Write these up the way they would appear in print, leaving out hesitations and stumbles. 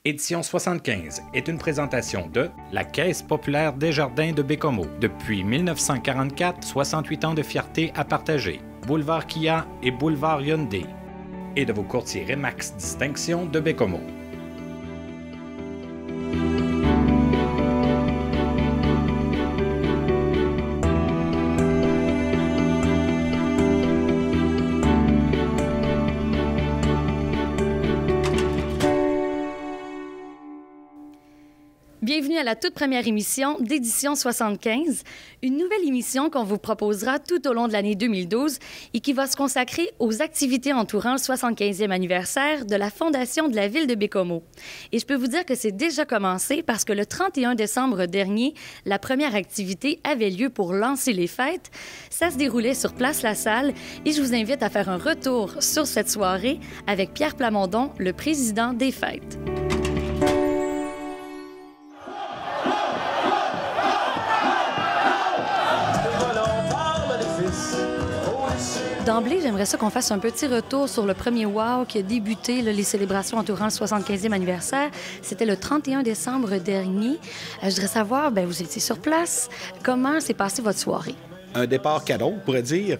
Édition 75 est une présentation de la Caisse populaire des jardins de Bécomo. Depuis 1944, 68 ans de fierté à partager. Boulevard Kia et Boulevard Hyundai. Et de vos courtiers Remax Distinction de Bécomo. Bienvenue à la toute première émission d'Édition 75, une nouvelle émission qu'on vous proposera tout au long de l'année 2012 et qui va se consacrer aux activités entourant le 75e anniversaire de la Fondation de la Ville de Bécomo. Et je peux vous dire que c'est déjà commencé parce que le 31 décembre dernier, la première activité avait lieu pour lancer les fêtes. Ça se déroulait sur Place La Salle et je vous invite à faire un retour sur cette soirée avec Pierre Plamondon, le président des fêtes. D'emblée, j'aimerais ça qu'on fasse un petit retour sur le premier wow qui a débuté les célébrations entourant le 75e anniversaire. C'était le 31 décembre dernier. Je voudrais savoir, vous étiez sur place. Comment s'est passée votre soirée? Un départ cadeau, on pourrait dire.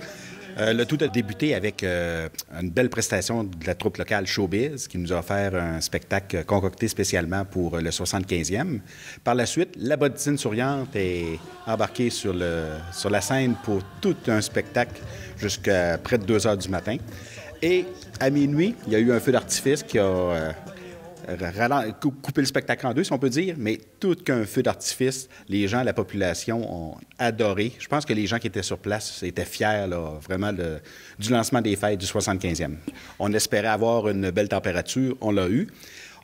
Le tout a débuté avec une belle prestation de la troupe locale Showbiz qui nous a offert un spectacle concocté spécialement pour le 75e. Par la suite, la bottine souriante est embarquée sur la scène pour tout un spectacle jusqu'à près de 2 heures du matin. Et à minuit, il y a eu un feu d'artifice qui a coupé le spectacle en deux, si on peut dire, mais tout qu'un feu d'artifice, les gens, la population ont adoré. Je pense que les gens qui étaient sur place étaient fiers, là, vraiment, du lancement des fêtes du 75e. On espérait avoir une belle température, on l'a eu.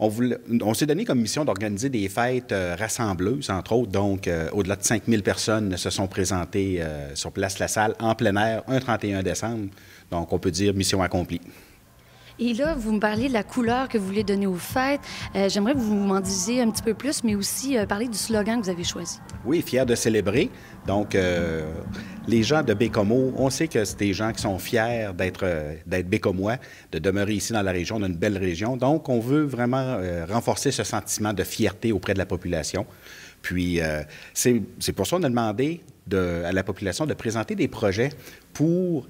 On s'est donné comme mission d'organiser des fêtes rassembleuses, entre autres. Donc, au-delà de 5000 personnes se sont présentées sur Place La Salle en plein air, un 31 décembre. Donc, on peut dire mission accomplie. Et là, vous me parliez de la couleur que vous voulez donner aux fêtes. J'aimerais que vous m'en disiez un petit peu plus, mais aussi parler du slogan que vous avez choisi. Oui, fier de célébrer. Donc, les gens de Bécomo, on sait que c'est des gens qui sont fiers d'être Bécomois, de demeurer ici dans la région. On a une belle région. Donc, on veut vraiment renforcer ce sentiment de fierté auprès de la population. Puis, c'est pour ça qu'on a demandé à la population de présenter des projets pour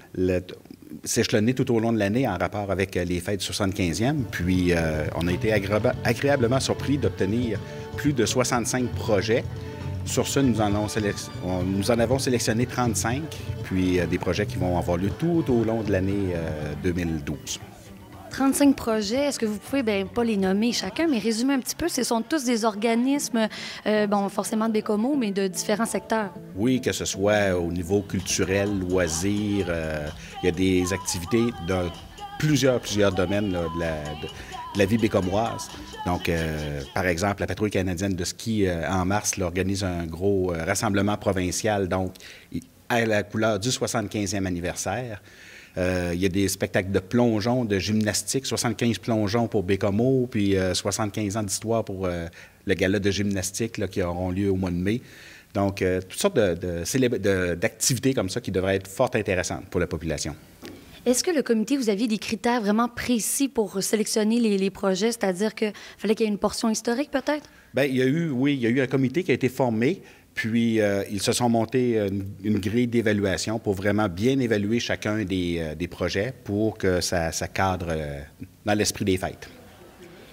s'échelonner tout au long de l'année en rapport avec les fêtes du 75e. Puis, on a été agréablement surpris d'obtenir plus de 65 projets. Sur ce, nous en avons sélectionné 35, puis des projets qui vont avoir lieu tout au long de l'année 2012. 35 projets, est-ce que vous pouvez, pas les nommer chacun, mais résumer un petit peu? Ce sont tous des organismes, forcément de Bécomo, mais de différents secteurs. Oui, que ce soit au niveau culturel, loisirs, il y a des activités dans plusieurs domaines là, de la vie bécomoise. Donc, par exemple, la Patrouille canadienne de ski en mars là, organise un gros rassemblement provincial, donc à la couleur du 75e anniversaire. Il y a des spectacles de plongeon, de gymnastique, 75 plongeons pour Bécomo, puis 75 ans d'histoire pour le gala de gymnastique là, qui auront lieu au mois de mai. Donc, toutes sortes d'activités comme ça qui devraient être fort intéressantes pour la population. Est-ce que le comité, vous aviez des critères vraiment précis pour sélectionner les projets, c'est-à-dire qu'il fallait qu'il y ait une portion historique peut-être? Bien, il y a eu un comité qui a été formé. Puis, ils se sont montés une grille d'évaluation pour vraiment bien évaluer chacun des projets pour que ça cadre dans l'esprit des fêtes.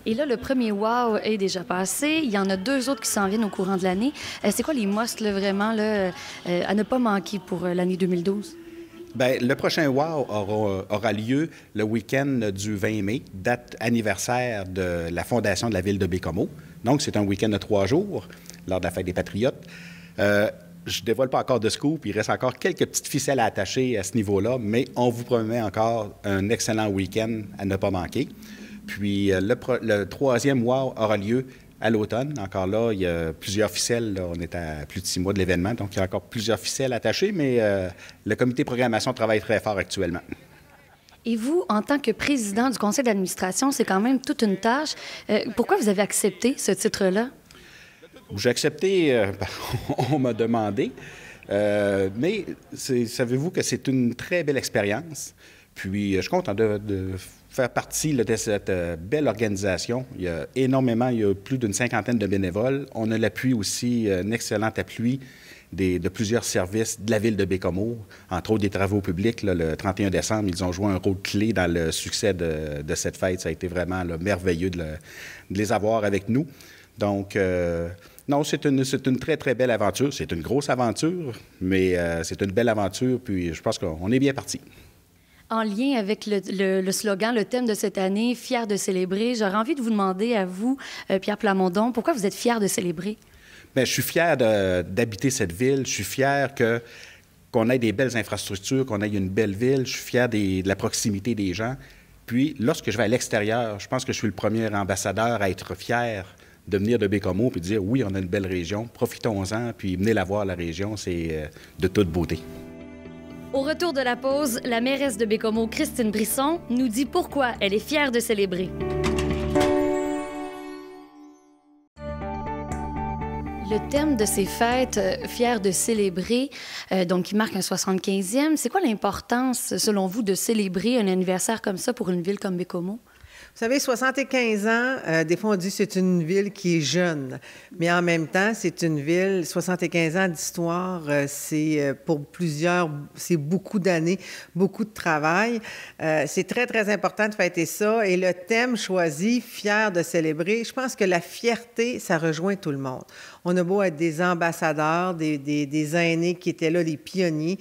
Et là, le premier wow est déjà passé. Il y en a 2 autres qui s'en viennent au courant de l'année. C'est quoi les musts, vraiment, à ne pas manquer pour l'année 2012? Bien, le prochain wow aura lieu le week-end du 20 mai, date anniversaire de la Fondation de la Ville de Bécomo. Donc, c'est un week-end de 3 jours lors de la Fête des Patriotes. Je ne dévoile pas encore de scoop. Il reste encore quelques petites ficelles à attacher à ce niveau-là, mais on vous promet encore un excellent week-end à ne pas manquer. Puis, le troisième wow aura lieu à l'automne. Encore là, il y a plusieurs ficelles. Là, on est à plus de 6 mois de l'événement, donc il y a encore plusieurs ficelles attachées, mais le comité de programmation travaille très fort actuellement. Et vous, en tant que président du conseil d'administration, c'est quand même toute une tâche. Pourquoi vous avez accepté ce titre-là? J'ai accepté, on m'a demandé, mais savez-vous que c'est une très belle expérience. Puis je suis content de faire partie là, de cette belle organisation. Il y a plus d'une cinquantaine de bénévoles. On a l'appui aussi, un excellent appui de plusieurs services de la ville de Baie-Comeau, entre autres des travaux publics. Là, le 31 décembre, ils ont joué un rôle clé dans le succès de cette fête. Ça a été vraiment là, merveilleux de les avoir avec nous. Donc, non, c'est une très, très belle aventure. C'est une grosse aventure, mais c'est une belle aventure, puis je pense qu'on est bien parti. En lien avec le slogan, le thème de cette année, « Fier de célébrer », j'aurais envie de vous demander à vous, Pierre Plamondon, pourquoi vous êtes fier de célébrer? Bien, je suis fier d'habiter cette ville. Je suis fier qu'on ait des belles infrastructures, qu'on ait une belle ville. Je suis fier de la proximité des gens. Puis, lorsque je vais à l'extérieur, je pense que je suis le premier ambassadeur à être fier de venir de Baie-Comeau puis de dire « Oui, on a une belle région, profitons-en, puis venez la voir, la région, c'est de toute beauté ». Au retour de la pause, la mairesse de Baie-Comeau, Christine Brisson, nous dit pourquoi elle est fière de célébrer. Le thème de ces fêtes, fier de célébrer, donc qui marque un 75e, c'est quoi l'importance, selon vous, de célébrer un anniversaire comme ça pour une ville comme Baie-Comeau? Vous savez, 75 ans, des fois on dit que c'est une ville qui est jeune, mais en même temps, c'est une ville, 75 ans d'histoire, c'est pour plusieurs, c'est beaucoup d'années, beaucoup de travail. C'est très, très important de fêter ça. Et le thème choisi, fier de célébrer, je pense que la fierté, ça rejoint tout le monde. On a beau être des ambassadeurs, des aînés qui étaient là, les pionniers.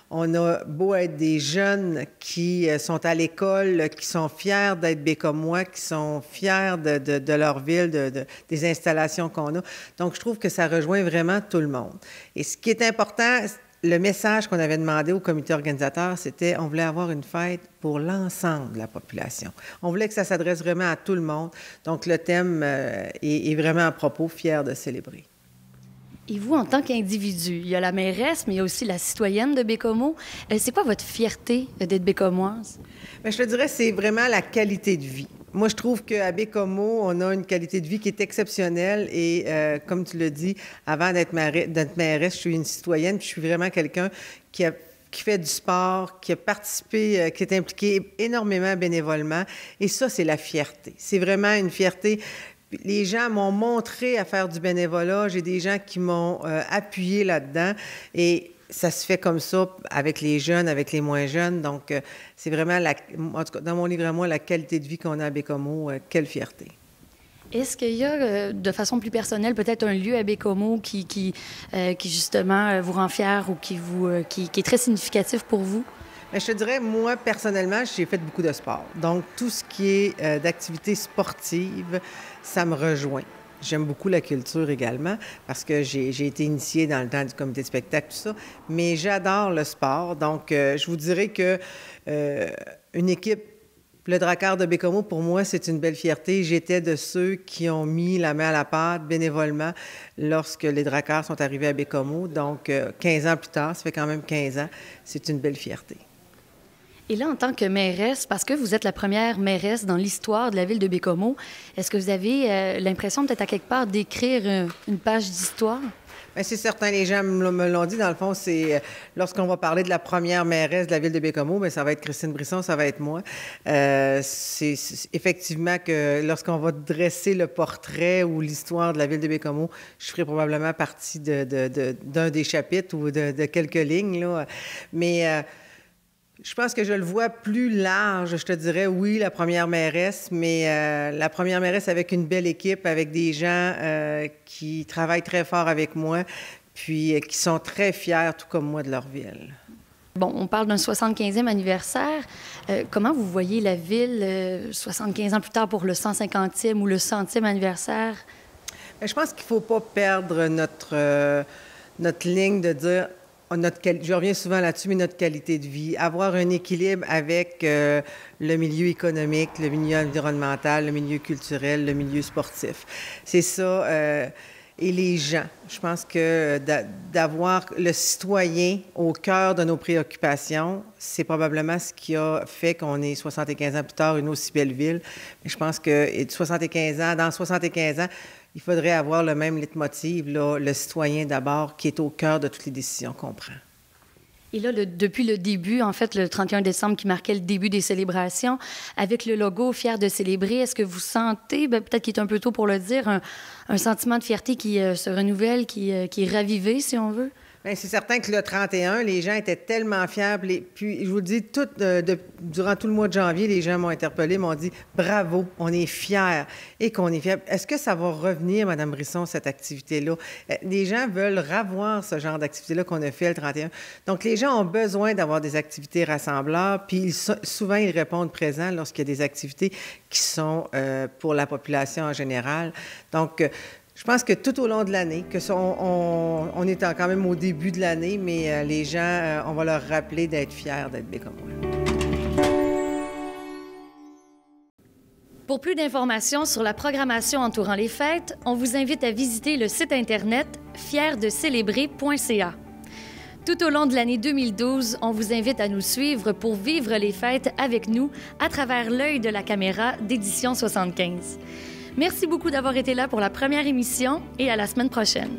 On a beau être des jeunes qui sont à l'école, qui sont fiers d'être Baie-Comeauxois, qui sont fiers de leur ville, des installations qu'on a. Donc, je trouve que ça rejoint vraiment tout le monde. Et ce qui est important, le message qu'on avait demandé au comité organisateur, c'était on voulait avoir une fête pour l'ensemble de la population. On voulait que ça s'adresse vraiment à tout le monde. Donc, le thème est vraiment à propos, fier de célébrer. Et vous, en tant qu'individu, il y a la mairesse, mais il y a aussi la citoyenne de Baie-Comeau. C'est quoi votre fierté d'être bécomoise? Bien, je te dirais, c'est vraiment la qualité de vie. Moi, je trouve qu'à Baie-Comeau, on a une qualité de vie qui est exceptionnelle. Et comme tu l'as dit, avant d'être mairesse, je suis une citoyenne, puis je suis vraiment quelqu'un qui fait du sport, qui a participé, qui est impliqué énormément bénévolement. Et ça, c'est la fierté. C'est vraiment une fierté. Les gens m'ont montré à faire du bénévolat. J'ai des gens qui m'ont appuyé là-dedans. Et ça se fait comme ça avec les jeunes, avec les moins jeunes. Donc, c'est vraiment, en tout cas, dans mon livre à moi, la qualité de vie qu'on a à Baie-Comeau. Quelle fierté. Est-ce qu'il y a, de façon plus personnelle, peut-être un lieu à Baie-Comeau qui justement, vous rend fier ou qui est très significatif pour vous? Bien, je te dirais, moi, personnellement, j'ai fait beaucoup de sport. Donc, tout ce qui est d'activité sportive, ça me rejoint. J'aime beaucoup la culture également parce que j'ai été initiée dans le temps du comité de spectacle, tout ça. Mais j'adore le sport. Donc, je vous dirais que une équipe, le Drakkar de Baie-Comeau, pour moi, c'est une belle fierté. J'étais de ceux qui ont mis la main à la pâte bénévolement lorsque les Drakkars sont arrivés à Baie-Comeau. Donc, 15 ans plus tard, ça fait quand même 15 ans, c'est une belle fierté. Et là, en tant que mairesse, parce que vous êtes la première mairesse dans l'histoire de la ville de Baie-Comeau, est-ce que vous avez l'impression, peut-être à quelque part, d'écrire une page d'histoire? Bien, c'est certain, les gens me l'ont dit. Dans le fond, c'est lorsqu'on va parler de la première mairesse de la ville de Baie-Comeau, bien, ça va être Christine Brisson, ça va être moi. C'est effectivement que lorsqu'on va dresser le portrait ou l'histoire de la ville de Baie-Comeau, je ferai probablement partie d'un des chapitres ou de quelques lignes, là. Mais je pense que je le vois plus large. Je te dirais, oui, la première mairesse, mais la première mairesse avec une belle équipe, avec des gens qui travaillent très fort avec moi, puis qui sont très fiers, tout comme moi, de leur ville. Bon, on parle d'un 75e anniversaire. Comment vous voyez la ville 75 ans plus tard pour le 150e ou le 100e anniversaire? Bien, je pense qu'il ne faut pas perdre notre ligne de dire... je reviens souvent là-dessus, mais notre qualité de vie. Avoir un équilibre avec le milieu économique, le milieu environnemental, le milieu culturel, le milieu sportif. C'est ça. Et les gens. Je pense que d'avoir le citoyen au cœur de nos préoccupations, c'est probablement ce qui a fait qu'on est 75 ans plus tard une aussi belle ville. Mais je pense que dans 75 ans, il faudrait avoir le même leitmotiv, là, le citoyen d'abord, qui est au cœur de toutes les décisions qu'on prend. Et là, depuis le début, en fait, le 31 décembre qui marquait le début des célébrations, avec le logo « Fier de célébrer », est-ce que vous sentez, peut-être qu'il est un peu tôt pour le dire, un sentiment de fierté qui se renouvelle, qui est ravivé, si on veut? Bien, c'est certain que le 31, les gens étaient tellement fiers. Puis, je vous le dis, durant tout le mois de janvier, les gens m'ont interpellé, m'ont dit « Bravo, on est fiers » et qu'on est fiers. Est-ce que ça va revenir, Mme Brisson, cette activité-là? Les gens veulent revoir ce genre d'activité-là qu'on a fait le 31. Donc, les gens ont besoin d'avoir des activités rassemblables, puis souvent, ils répondent présents lorsqu'il y a des activités qui sont pour la population en général. Donc, je pense que tout au long de l'année, on est quand même au début de l'année, mais les gens, on va leur rappeler d'être fiers d'être Bécomois. Pour plus d'informations sur la programmation entourant les fêtes, on vous invite à visiter le site Internet fierdecélébrer.ca. Tout au long de l'année 2012, on vous invite à nous suivre pour vivre les fêtes avec nous à travers l'œil de la caméra d'édition 75. Merci beaucoup d'avoir été là pour la première émission et à la semaine prochaine.